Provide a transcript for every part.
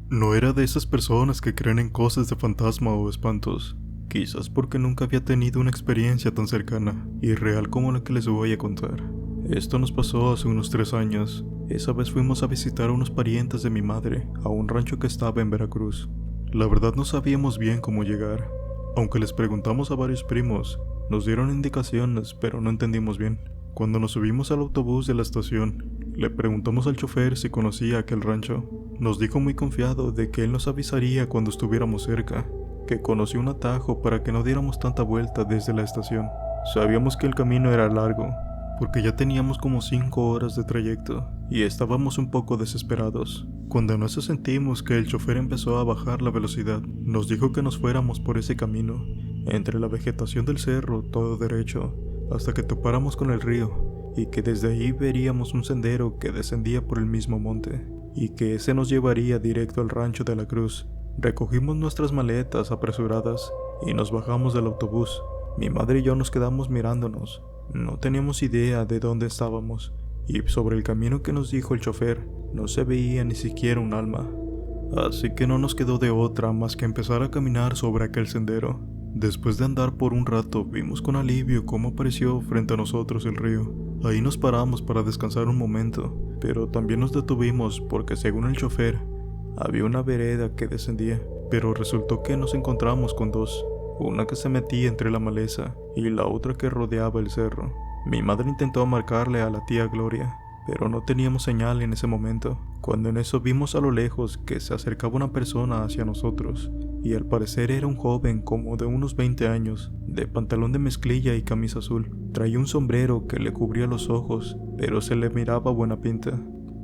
No era de esas personas que creen en cosas de fantasma o espantos, quizás porque nunca había tenido una experiencia tan cercana y real como la que les voy a contar. Esto nos pasó hace unos 3 años. Esa vez fuimos a visitar a unos parientes de mi madre a un rancho que estaba en Veracruz. La verdad no sabíamos bien cómo llegar. Aunque les preguntamos a varios primos, nos dieron indicaciones, pero no entendimos bien. Cuando nos subimos al autobús de la estación, le preguntamos al chofer si conocía aquel rancho. Nos dijo muy confiado de que él nos avisaría cuando estuviéramos cerca, que conocía un atajo para que no diéramos tanta vuelta desde la estación. Sabíamos que el camino era largo, porque ya teníamos como 5 horas de trayecto y estábamos un poco desesperados. Cuando en eso sentimos que el chofer empezó a bajar la velocidad, nos dijo que nos fuéramos por ese camino, entre la vegetación del cerro, todo derecho, hasta que topáramos con el río, y que desde ahí veríamos un sendero que descendía por el mismo monte, y que ese nos llevaría directo al rancho de la Cruz. Recogimos nuestras maletas apresuradas y nos bajamos del autobús. Mi madre y yo nos quedamos mirándonos. No teníamos idea de dónde estábamos, y sobre el camino que nos dijo el chofer no se veía ni siquiera un alma. Así que no nos quedó de otra más que empezar a caminar sobre aquel sendero. Después de andar por un rato, vimos con alivio cómo apareció frente a nosotros el río. Ahí nos paramos para descansar un momento, pero también nos detuvimos porque, según el chofer, había una vereda que descendía, pero resultó que nos encontramos con dos, una que se metía entre la maleza y la otra que rodeaba el cerro. Mi madre intentó marcarle a la tía Gloria, pero no teníamos señal en ese momento, cuando en eso vimos a lo lejos que se acercaba una persona hacia nosotros, y al parecer era un joven como de unos 20 años, de pantalón de mezclilla y camisa azul. Traía un sombrero que le cubría los ojos, pero se le miraba buena pinta.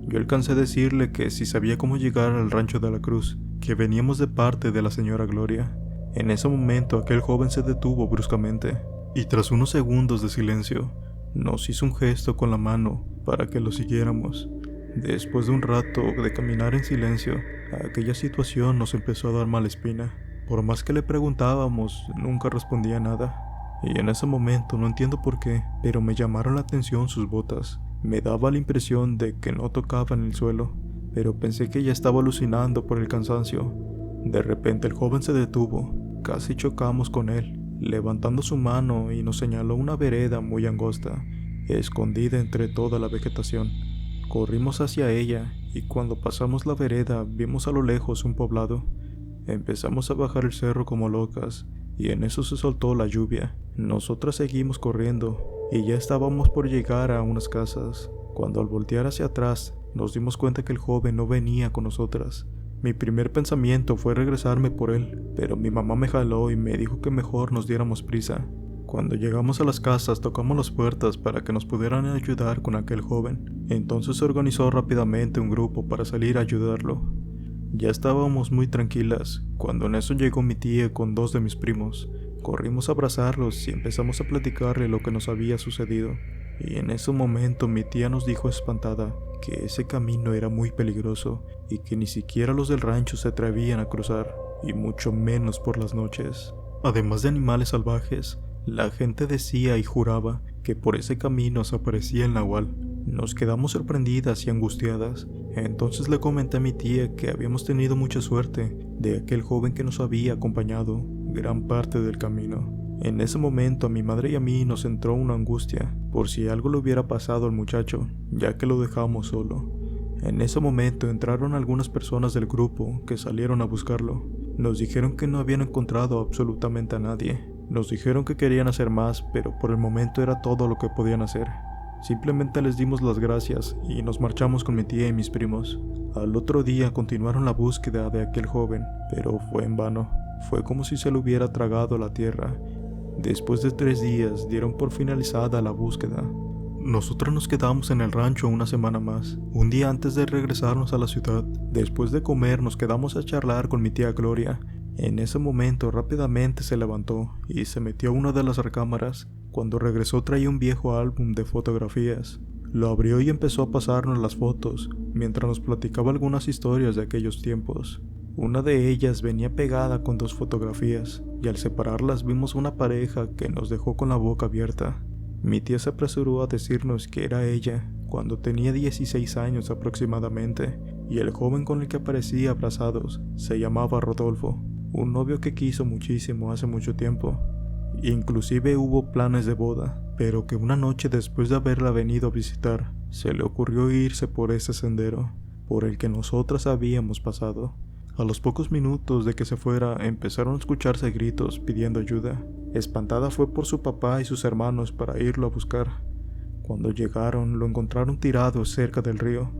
Yo alcancé a decirle que si sabía cómo llegar al rancho de la Cruz, que veníamos de parte de la señora Gloria. En ese momento aquel joven se detuvo bruscamente, y tras unos segundos de silencio, nos hizo un gesto con la mano para que lo siguiéramos. Después de un rato de caminar en silencio, aquella situación nos empezó a dar mala espina. Por más que le preguntábamos, nunca respondía nada. Y en ese momento, no entiendo por qué, pero me llamaron la atención sus botas. Me daba la impresión de que no tocaban el suelo, pero pensé que ya estaba alucinando por el cansancio. De repente el joven se detuvo, casi chocamos con él, levantando su mano, y nos señaló una vereda muy angosta, escondida entre toda la vegetación. Corrimos hacia ella, y cuando pasamos la vereda vimos a lo lejos un poblado. Empezamos a bajar el cerro como locas, y en eso se soltó la lluvia. Nosotras seguimos corriendo, y ya estábamos por llegar a unas casas, cuando al voltear hacia atrás nos dimos cuenta que el joven no venía con nosotras. Mi primer pensamiento fue regresarme por él, pero mi mamá me jaló y me dijo que mejor nos diéramos prisa. Cuando llegamos a las casas tocamos las puertas para que nos pudieran ayudar con aquel joven. Entonces se organizó rápidamente un grupo para salir a ayudarlo. Ya estábamos muy tranquilas, cuando en eso llegó mi tía con 2 de mis primos. Corrimos a abrazarlos y empezamos a platicarle lo que nos había sucedido. Y en ese momento mi tía nos dijo espantada que ese camino era muy peligroso y que ni siquiera los del rancho se atrevían a cruzar, y mucho menos por las noches. Además de animales salvajes, la gente decía y juraba que por ese camino se aparecía el nahual. Nos quedamos sorprendidas y angustiadas. Entonces le comenté a mi tía que habíamos tenido mucha suerte de aquel joven que nos había acompañado gran parte del camino. En ese momento a mi madre y a mí nos entró una angustia por si algo le hubiera pasado al muchacho, ya que lo dejamos solo. En ese momento entraron algunas personas del grupo que salieron a buscarlo. Nos dijeron que no habían encontrado absolutamente a nadie. Nos dijeron que querían hacer más, pero por el momento era todo lo que podían hacer. Simplemente les dimos las gracias y nos marchamos con mi tía y mis primos. Al otro día continuaron la búsqueda de aquel joven, pero fue en vano. Fue como si se lo hubiera tragado la tierra. Después de 3 días dieron por finalizada la búsqueda. Nosotros nos quedamos en el rancho una semana más, un día antes de regresarnos a la ciudad. Después de comer nos quedamos a charlar con mi tía Gloria. En ese momento rápidamente se levantó y se metió a una de las recámaras. Cuando regresó traía un viejo álbum de fotografías. Lo abrió y empezó a pasarnos las fotos, mientras nos platicaba algunas historias de aquellos tiempos. Una de ellas venía pegada con 2 fotografías, y al separarlas vimos una pareja que nos dejó con la boca abierta. Mi tía se apresuró a decirnos que era ella, cuando tenía 16 años aproximadamente, y el joven con el que aparecía abrazados se llamaba Rodolfo, un novio que quiso muchísimo hace mucho tiempo. Inclusive hubo planes de boda, pero que una noche después de haberla venido a visitar, se le ocurrió irse por ese sendero por el que nosotras habíamos pasado. A los pocos minutos de que se fuera, empezaron a escucharse gritos pidiendo ayuda. Espantada fue por su papá y sus hermanos para irlo a buscar. Cuando llegaron, lo encontraron tirado cerca del río,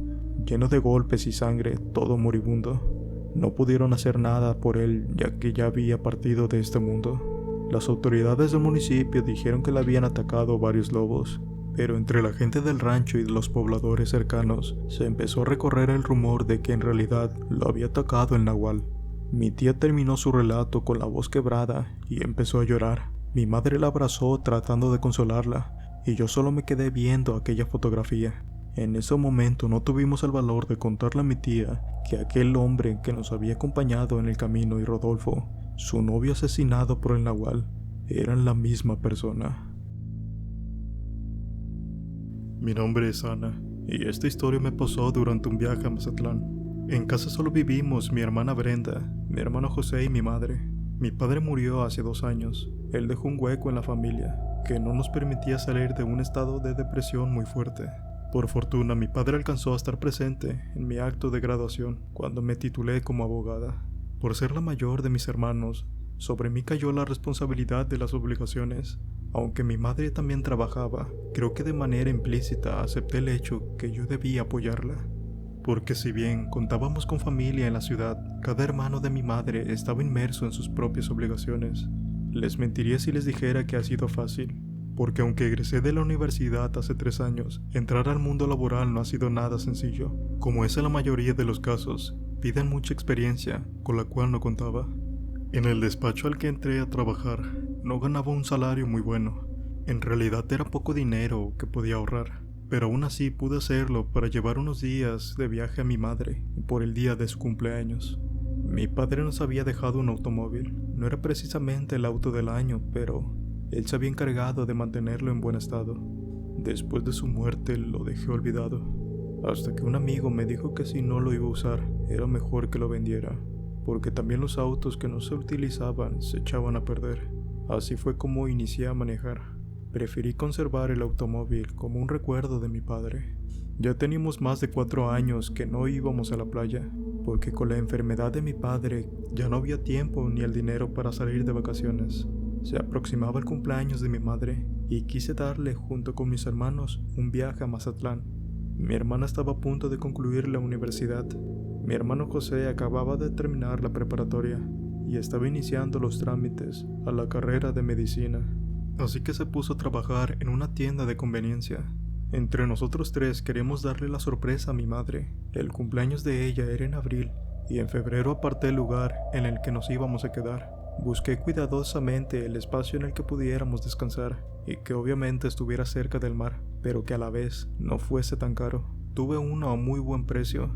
lleno de golpes y sangre, todo moribundo. No pudieron hacer nada por él, ya que ya había partido de este mundo. Las autoridades del municipio dijeron que le habían atacado varios lobos, pero entre la gente del rancho y de los pobladores cercanos se empezó a recorrer el rumor de que en realidad lo había atacado el nahual. Mi tía terminó su relato con la voz quebrada y empezó a llorar. Mi madre la abrazó tratando de consolarla, y yo solo me quedé viendo aquella fotografía. En ese momento no tuvimos el valor de contarle a mi tía que aquel hombre que nos había acompañado en el camino y Rodolfo, su novio asesinado por el nahual, eran la misma persona. Mi nombre es Ana, y esta historia me pasó durante un viaje a Mazatlán. En casa solo vivimos mi hermana Brenda, mi hermano José y mi madre. Mi padre murió hace 2 años. Él dejó un hueco en la familia que no nos permitía salir de un estado de depresión muy fuerte. Por fortuna, mi padre alcanzó a estar presente en mi acto de graduación cuando me titulé como abogada. Por ser la mayor de mis hermanos, sobre mí cayó la responsabilidad de las obligaciones. Aunque mi madre también trabajaba, creo que de manera implícita acepté el hecho que yo debía apoyarla. Porque si bien contábamos con familia en la ciudad, cada hermano de mi madre estaba inmerso en sus propias obligaciones. Les mentiría si les dijera que ha sido fácil, porque aunque egresé de la universidad hace 3 años, entrar al mundo laboral no ha sido nada sencillo. Como es en la mayoría de los casos, piden mucha experiencia, con la cual no contaba. En el despacho al que entré a trabajar, no ganaba un salario muy bueno. En realidad era poco dinero que podía ahorrar, pero aún así pude hacerlo para llevar unos días de viaje a mi madre por el día de su cumpleaños. Mi padre nos había dejado un automóvil. No era precisamente el auto del año, pero él se había encargado de mantenerlo en buen estado. Después de su muerte lo dejé olvidado, hasta que un amigo me dijo que si no lo iba a usar, era mejor que lo vendiera, porque también los autos que no se utilizaban se echaban a perder. Así fue como inicié a manejar. Preferí conservar el automóvil como un recuerdo de mi padre. Ya teníamos más de 4 años que no íbamos a la playa, porque con la enfermedad de mi padre ya no había tiempo ni el dinero para salir de vacaciones. Se aproximaba el cumpleaños de mi madre y quise darle, junto con mis hermanos, un viaje a Mazatlán. Mi hermana estaba a punto de concluir la universidad. Mi hermano José acababa de terminar la preparatoria y estaba iniciando los trámites a la carrera de medicina. Así que se puso a trabajar en una tienda de conveniencia. Entre nosotros 3 queríamos darle la sorpresa a mi madre. El cumpleaños de ella era en abril y en febrero aparté el lugar en el que nos íbamos a quedar. Busqué cuidadosamente el espacio en el que pudiéramos descansar y que obviamente estuviera cerca del mar, pero que a la vez no fuese tan caro. Tuve uno a muy buen precio.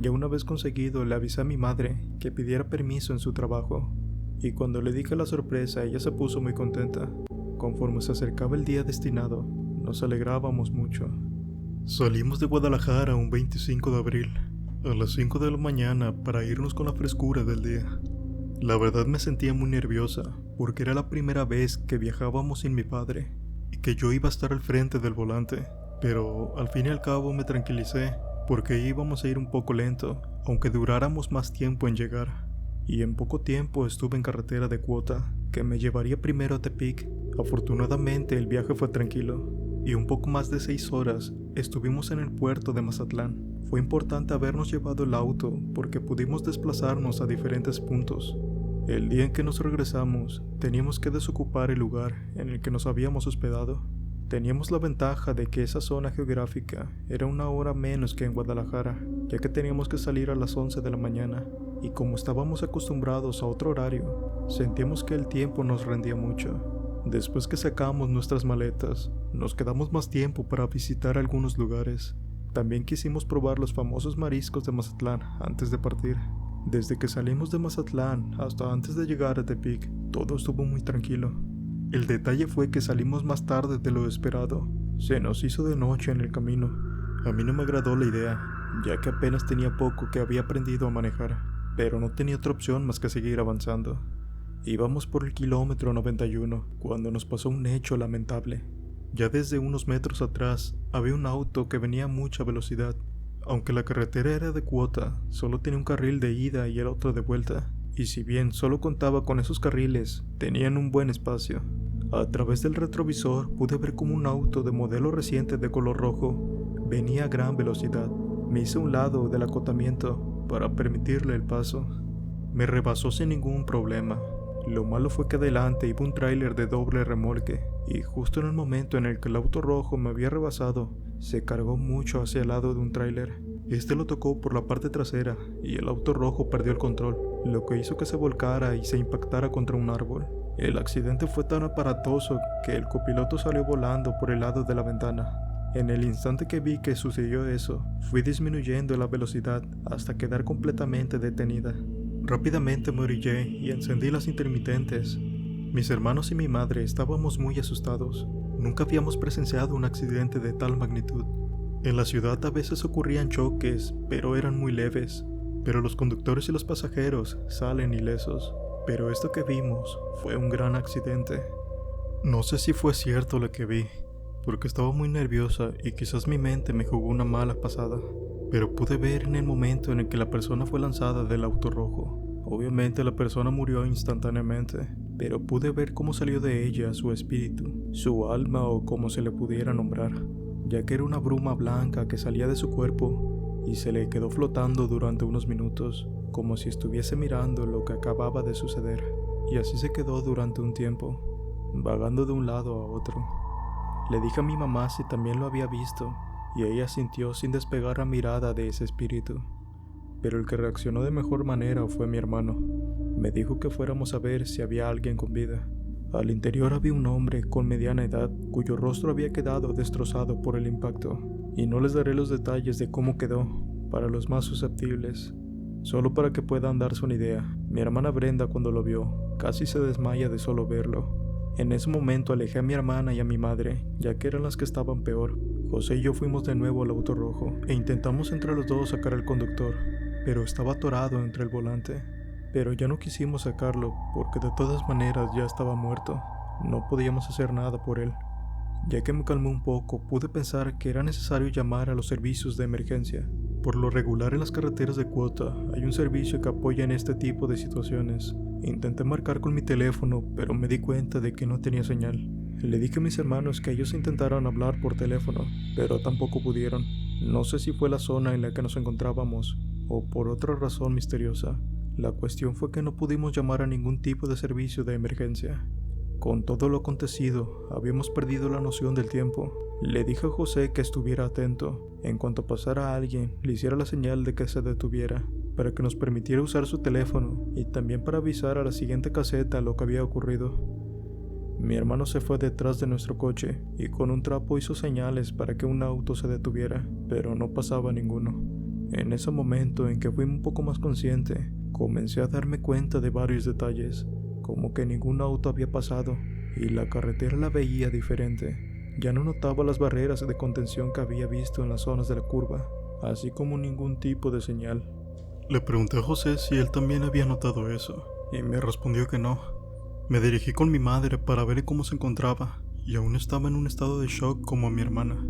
Ya una vez conseguido, le avisé a mi madre que pidiera permiso en su trabajo, y cuando le dije la sorpresa, ella se puso muy contenta. Conforme se acercaba el día destinado, nos alegrábamos mucho. Salimos de Guadalajara un 25 de abril, a las 5 de la mañana, para irnos con la frescura del día. La verdad me sentía muy nerviosa, porque era la primera vez que viajábamos sin mi padre, y que yo iba a estar al frente del volante, pero al fin y al cabo me tranquilicé, porque íbamos a ir un poco lento, aunque duráramos más tiempo en llegar. Y en poco tiempo estuve en carretera de cuota, que me llevaría primero a Tepic. Afortunadamente el viaje fue tranquilo, y un poco más de 6 horas estuvimos en el puerto de Mazatlán. Fue importante habernos llevado el auto, porque pudimos desplazarnos a diferentes puntos. El día en que nos regresamos, teníamos que desocupar el lugar en el que nos habíamos hospedado. Teníamos la ventaja de que esa zona geográfica era 1 hora menos que en Guadalajara, ya que teníamos que salir a las 11 de la mañana, y como estábamos acostumbrados a otro horario, sentíamos que el tiempo nos rendía mucho. Después que sacamos nuestras maletas, nos quedamos más tiempo para visitar algunos lugares. También quisimos probar los famosos mariscos de Mazatlán antes de partir. Desde que salimos de Mazatlán hasta antes de llegar a Tepic, todo estuvo muy tranquilo. El detalle fue que salimos más tarde de lo esperado. Se nos hizo de noche en el camino. A mí no me agradó la idea, ya que apenas tenía poco que había aprendido a manejar, pero no tenía otra opción más que seguir avanzando. Íbamos por el kilómetro 91 cuando nos pasó un hecho lamentable. Ya desde unos metros atrás había un auto que venía a mucha velocidad. Aunque la carretera era de cuota, solo tenía un carril de ida y el otro de vuelta, y si bien solo contaba con esos carriles, tenían un buen espacio. A través del retrovisor pude ver como un auto de modelo reciente de color rojo venía a gran velocidad. Me hice a un lado del acotamiento para permitirle el paso. Me rebasó sin ningún problema. Lo malo fue que adelante iba un tráiler de doble remolque, y justo en el momento en el que el auto rojo me había rebasado, se cargó mucho hacia el lado de un tráiler. Este lo tocó por la parte trasera y el auto rojo perdió el control, lo que hizo que se volcara y se impactara contra un árbol. El accidente fue tan aparatoso que el copiloto salió volando por el lado de la ventana. En el instante que vi que sucedió eso, fui disminuyendo la velocidad hasta quedar completamente detenida. Rápidamente me orillé y encendí las intermitentes. Mis hermanos y mi madre estábamos muy asustados. Nunca habíamos presenciado un accidente de tal magnitud. En la ciudad a veces ocurrían choques, pero eran muy leves. Pero los conductores y los pasajeros salen ilesos. Pero esto que vimos fue un gran accidente. No sé si fue cierto lo que vi, porque estaba muy nerviosa y quizás mi mente me jugó una mala pasada. Pero pude ver en el momento en el que la persona fue lanzada del auto rojo. Obviamente la persona murió instantáneamente, pero pude ver cómo salió de ella su espíritu, su alma o como se le pudiera nombrar, ya que era una bruma blanca que salía de su cuerpo y se le quedó flotando durante unos minutos, como si estuviese mirando lo que acababa de suceder, y así se quedó durante un tiempo, vagando de un lado a otro. Le dije a mi mamá si también lo había visto, y ella sintió sin despegar la mirada de ese espíritu. Pero el que reaccionó de mejor manera fue mi hermano. Me dijo que fuéramos a ver si había alguien con vida. Al interior había un hombre con mediana edad cuyo rostro había quedado destrozado por el impacto, y no les daré los detalles de cómo quedó para los más susceptibles, solo para que puedan darse una idea. Mi hermana Brenda, cuando lo vio, casi se desmaya de solo verlo. En ese momento alejé a mi hermana y a mi madre, ya que eran las que estaban peor. José y yo fuimos de nuevo al auto rojo e intentamos entre los dos sacar al conductor, pero estaba atorado entre el volante. Pero ya no quisimos sacarlo porque de todas maneras ya estaba muerto. No podíamos hacer nada por él. Ya que me calmé un poco, pude pensar que era necesario llamar a los servicios de emergencia. Por lo regular en las carreteras de cuota hay un servicio que apoya en este tipo de situaciones. Intenté marcar con mi teléfono, pero me di cuenta de que no tenía señal. Le dije a mis hermanos que ellos intentaron hablar por teléfono, pero tampoco pudieron. No sé si fue la zona en la que nos encontrábamos, o por otra razón misteriosa. La cuestión fue que no pudimos llamar a ningún tipo de servicio de emergencia. Con todo lo acontecido, habíamos perdido la noción del tiempo. Le dije a José que estuviera atento. En cuanto pasara a alguien, le hiciera la señal de que se detuviera, para que nos permitiera usar su teléfono, y también para avisar a la siguiente caseta lo que había ocurrido. Mi hermano se fue detrás de nuestro coche, y con un trapo hizo señales para que un auto se detuviera, pero no pasaba ninguno. En ese momento en que fui un poco más consciente, comencé a darme cuenta de varios detalles, como que ningún auto había pasado, y la carretera la veía diferente. Ya no notaba las barreras de contención que había visto en las zonas de la curva, así como ningún tipo de señal. Le pregunté a José si él también había notado eso, y me respondió que no. Me dirigí con mi madre para ver cómo se encontraba, y aún estaba en un estado de shock como mi hermana.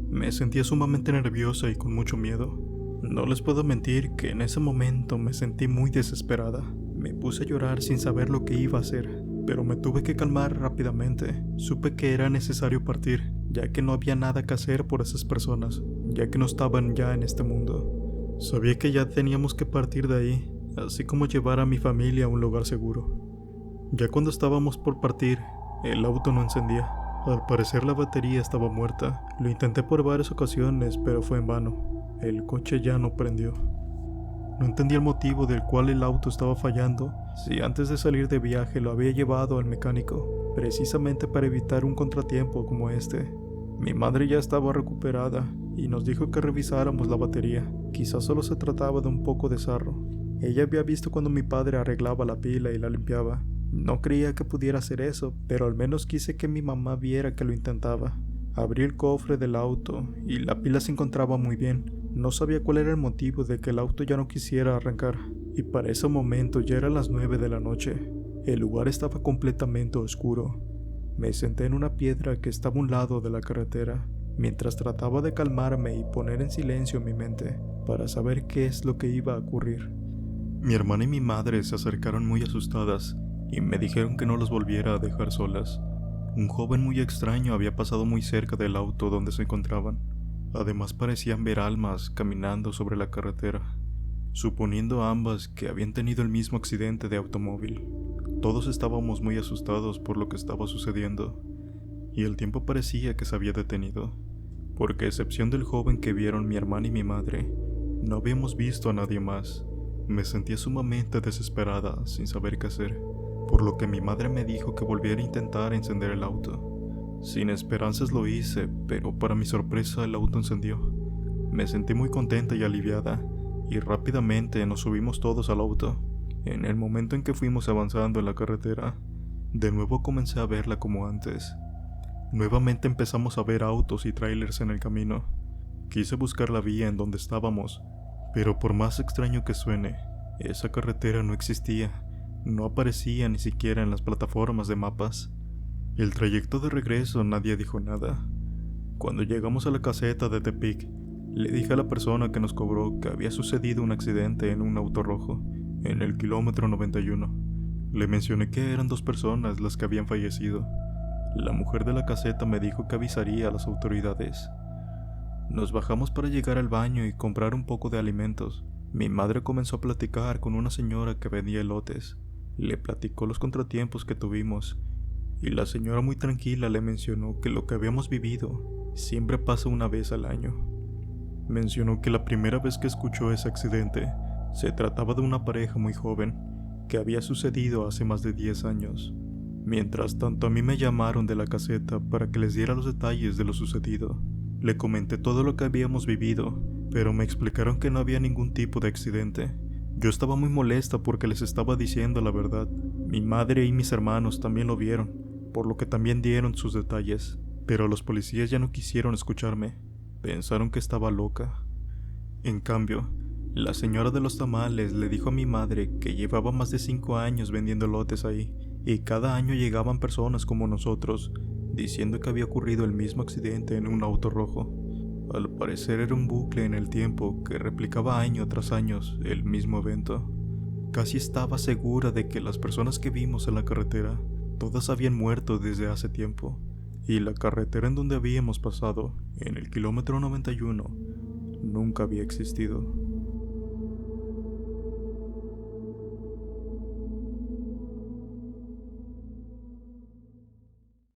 Me sentía sumamente nerviosa y con mucho miedo. No les puedo mentir que en ese momento me sentí muy desesperada. Me puse a llorar sin saber lo que iba a hacer, pero me tuve que calmar rápidamente. Supe que era necesario partir, ya que no había nada que hacer por esas personas, ya que no estaban ya en este mundo. Sabía que ya teníamos que partir de ahí, así como llevar a mi familia a un lugar seguro. Ya cuando estábamos por partir, el auto no encendía. Al parecer la batería estaba muerta. Lo intenté por varias ocasiones, pero fue en vano. El coche ya no prendió. No entendía el motivo del cual el auto estaba fallando, si antes de salir de viaje lo había llevado al mecánico, precisamente para evitar un contratiempo como este. Mi madre ya estaba recuperada y nos dijo que revisáramos la batería. Quizás solo se trataba de un poco de sarro. Ella había visto cuando mi padre arreglaba la pila y la limpiaba. No creía que pudiera hacer eso, pero al menos quise que mi mamá viera que lo intentaba. Abrí el cofre del auto y la pila se encontraba muy bien. No sabía cuál era el motivo de que el auto ya no quisiera arrancar, y para ese momento ya eran las 9 de la noche. El lugar estaba completamente oscuro. Me senté en una piedra que estaba a un lado de la carretera, mientras trataba de calmarme y poner en silencio mi mente para saber qué es lo que iba a ocurrir. Mi hermana y mi madre se acercaron muy asustadas y me dijeron que no los volviera a dejar solas. Un joven muy extraño había pasado muy cerca del auto donde se encontraban. Además parecían ver almas caminando sobre la carretera, suponiendo ambas que habían tenido el mismo accidente de automóvil. Todos estábamos muy asustados por lo que estaba sucediendo, y el tiempo parecía que se había detenido, porque a excepción del joven que vieron mi hermana y mi madre, no habíamos visto a nadie más. Me sentía sumamente desesperada, sin saber qué hacer, por lo que mi madre me dijo que volviera a intentar encender el auto. Sin esperanzas lo hice, pero para mi sorpresa el auto encendió. Me sentí muy contenta y aliviada, y rápidamente nos subimos todos al auto. En el momento en que fuimos avanzando en la carretera, de nuevo comencé a verla como antes. Nuevamente empezamos a ver autos y trailers en el camino. Quise buscar la vía en donde estábamos, pero por más extraño que suene, esa carretera no existía, no aparecía ni siquiera en las plataformas de mapas. El trayecto de regreso nadie dijo nada. Cuando llegamos a la caseta de Tepic, le dije a la persona que nos cobró que había sucedido un accidente en un auto rojo, en el kilómetro 91. Le mencioné que eran 2 personas las que habían fallecido. La mujer de la caseta me dijo que avisaría a las autoridades. Nos bajamos para llegar al baño y comprar un poco de alimentos. Mi madre comenzó a platicar con una señora que vendía elotes. Le platicó los contratiempos que tuvimos, y la señora muy tranquila le mencionó que lo que habíamos vivido siempre pasa una vez al año. Mencionó que la primera vez que escuchó ese accidente se trataba de una pareja muy joven, que había sucedido hace más de 10 años. Mientras tanto, a mí me llamaron de la caseta para que les diera los detalles de lo sucedido. Le comenté todo lo que habíamos vivido, pero me explicaron que no había ningún tipo de accidente. Yo estaba muy molesta porque les estaba diciendo la verdad. Mi madre y mis hermanos también lo vieron, por lo que también dieron sus detalles, pero los policías ya no quisieron escucharme. Pensaron que estaba loca. En cambio, la señora de los tamales le dijo a mi madre que llevaba más de 5 años vendiendo elotes ahí, y cada año llegaban personas como nosotros, diciendo que había ocurrido el mismo accidente en un auto rojo. Al parecer era un bucle en el tiempo que replicaba año tras año el mismo evento. Casi estaba segura de que las personas que vimos en la carretera, todas habían muerto desde hace tiempo, y la carretera en donde habíamos pasado, en el kilómetro 91, nunca había existido.